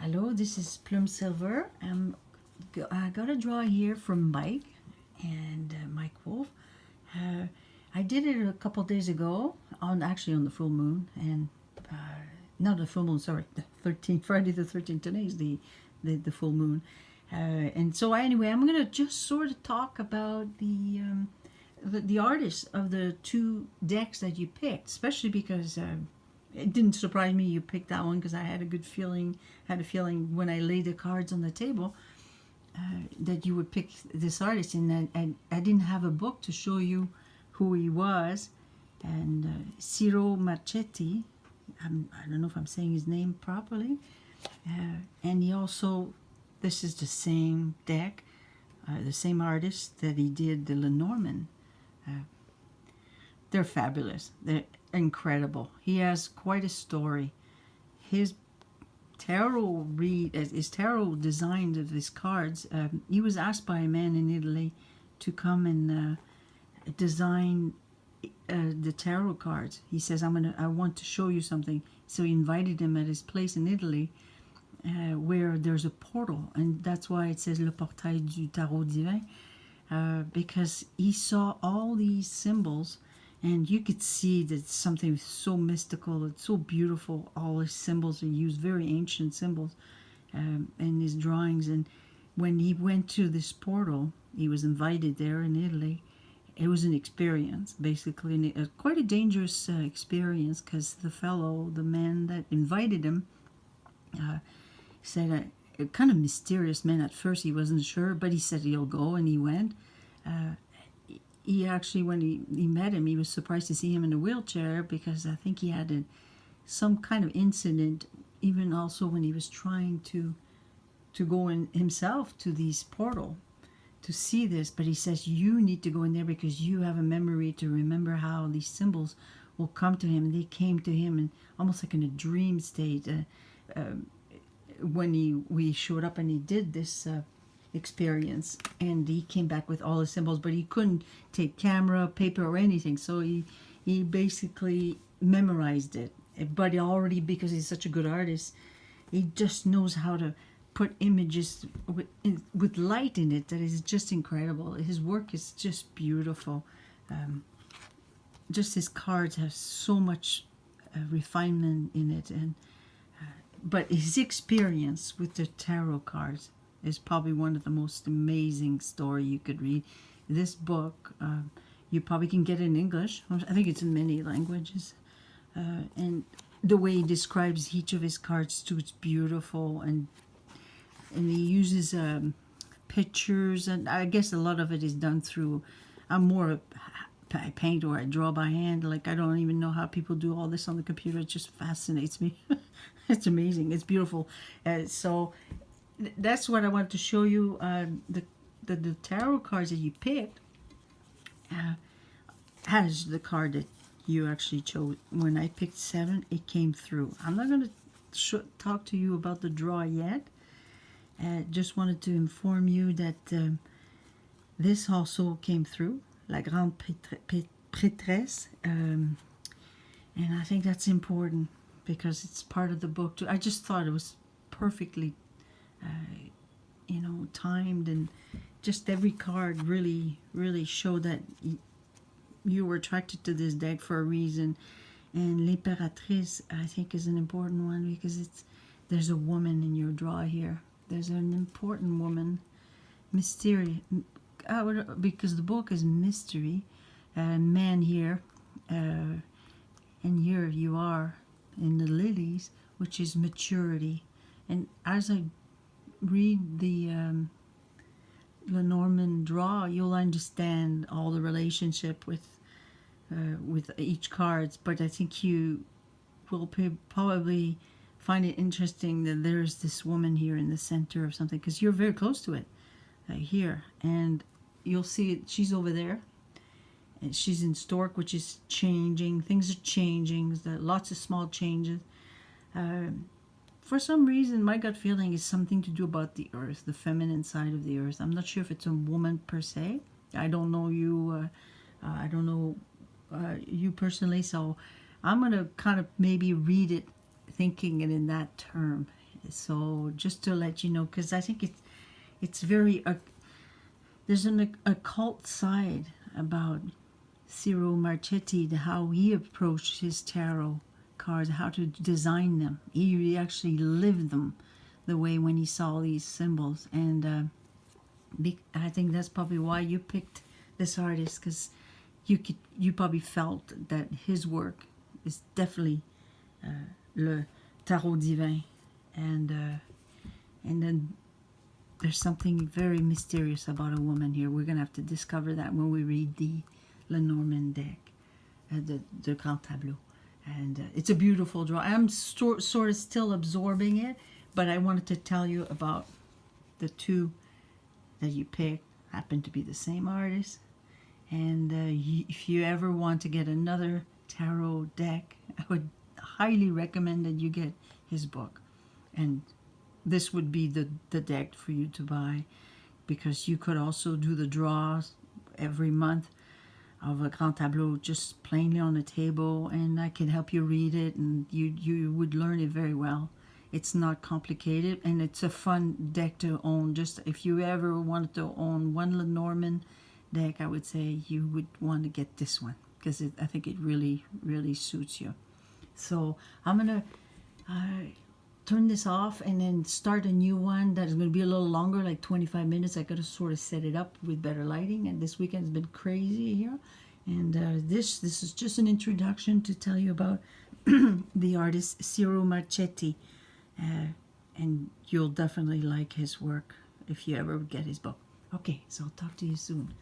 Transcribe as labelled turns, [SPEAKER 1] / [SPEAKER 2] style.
[SPEAKER 1] Hello, this is Plum Silver. I got a draw here from Mike and Mike Wolf. Uh, I did it a couple days ago, on the full moon, and not the full moon. Sorry, the 13th, Friday the 13th. Today is the full moon, and so anyway, I'm gonna just sort of talk about the artists of the two decks that you picked, especially because it didn't surprise me you picked that one because I had a good feeling, had a feeling when I laid the cards on the table that you would pick this artist, and I didn't have a book to show you who he was, and Ciro Marchetti. I don't know if I'm saying his name properly, and he also, this is the same deck, the same artist that he did the Lenormand. They're fabulous. They're incredible. He has quite a story. His his tarot design of his cards. He was asked by a man in Italy to come and design the tarot cards. He says, I want to show you something." So he invited him at his place in Italy, where there's a portal, and that's why it says Le Portail du Tarot Divin, because he saw all these symbols. And you could see that something so mystical, it's so beautiful. All his symbols are used, very ancient symbols, in his drawings. And when he went to this portal, he was invited there in Italy. It was an experience, basically, and quite a dangerous experience, because the man that invited him, said a kind of mysterious man. At first, he wasn't sure, but he said he'll go, and he went. He actually, when he met him, he was surprised to see him in a wheelchair, because I think he had some kind of incident, even also when he was trying to go in himself to this portal to see this. But he says, you need to go in there because you have a memory to remember how these symbols will come to him. And they came to him in almost like in a dream state when we showed up and he did this experience, and he came back with all the symbols, but he couldn't take camera, paper, or anything, so he basically memorized it. But he already, because he's such a good artist, he just knows how to put images with light in it that is just incredible. His work is just beautiful. Just his cards have so much refinement in it, and but his experience with the tarot cards is probably one of the most amazing story you could read. This book, you probably can get in English. I think it's in many languages. And the way he describes each of his cards too, it's beautiful. And he uses pictures, and I guess a lot of it is done through, I'm more I paint or I draw by hand. Like, I don't even know how people do all this on the computer. It just fascinates me. It's amazing. It's beautiful. So that's what I wanted to show you. The tarot cards that you picked has the card that you actually chose. When I picked 7, it came through. I'm not going to talk to you about the draw yet. Just wanted to inform you that this also came through, La Grande Prêtresse, and I think that's important because it's part of the book too. I just thought it was perfectly timed, and just every card really showed that you were attracted to this deck for a reason. And L'Impératrice, I think, is an important one because there's a woman in your draw here. There's an important woman, mystery, because the book is mystery, man here, and here you are in the lilies, which is maturity. And as I read the Lenormand draw, you'll understand all the relationship with each cards. But I think you will probably find it interesting that there's this woman here in the center of something, because you're very close to it here, and you'll see it. She's over there, and she's in Stork, which is changing. Things are changing. There's lots of small changes. For some reason, my gut feeling is something to do about the earth, the feminine side of the earth. I'm not sure if it's a woman per se. I don't know you. I don't know you personally. So I'm going to kind of maybe read it thinking it in that term. So just to let you know, because I think it's very there's an occult side about Ciro Marchetti, how he approached his tarot cards, how to design them. He actually lived them the way when he saw these symbols, and I think that's probably why you picked this artist, because you probably felt that his work is definitely le tarot divin, and then there's something very mysterious about a woman here. We're gonna have to discover that when we read the Lenormand deck, the Grand Tableau, and it's a beautiful draw. I'm sort of still absorbing it, but I wanted to tell you about the two that you picked. Happen to be the same artist, and if you ever want to get another tarot deck, I would highly recommend that you get his book, and this would be the deck for you to buy, because you could also do the draws every month of a Grand Tableau just plainly on the table, and I can help you read it, and you would learn it very well. It's not complicated, and it's a fun deck to own. Just if you ever wanted to own one Lenormand deck, I would say you would want to get this one, because I think it really, really suits you. So I'm going to turn this off and then start a new one that is going to be a little longer, like 25 minutes. I got to sort of set it up with better lighting, and this weekend has been crazy here. And this is just an introduction to tell you about the artist Ciro Marchetti, and you'll definitely like his work if you ever get his book. Okay, so I'll talk to you soon.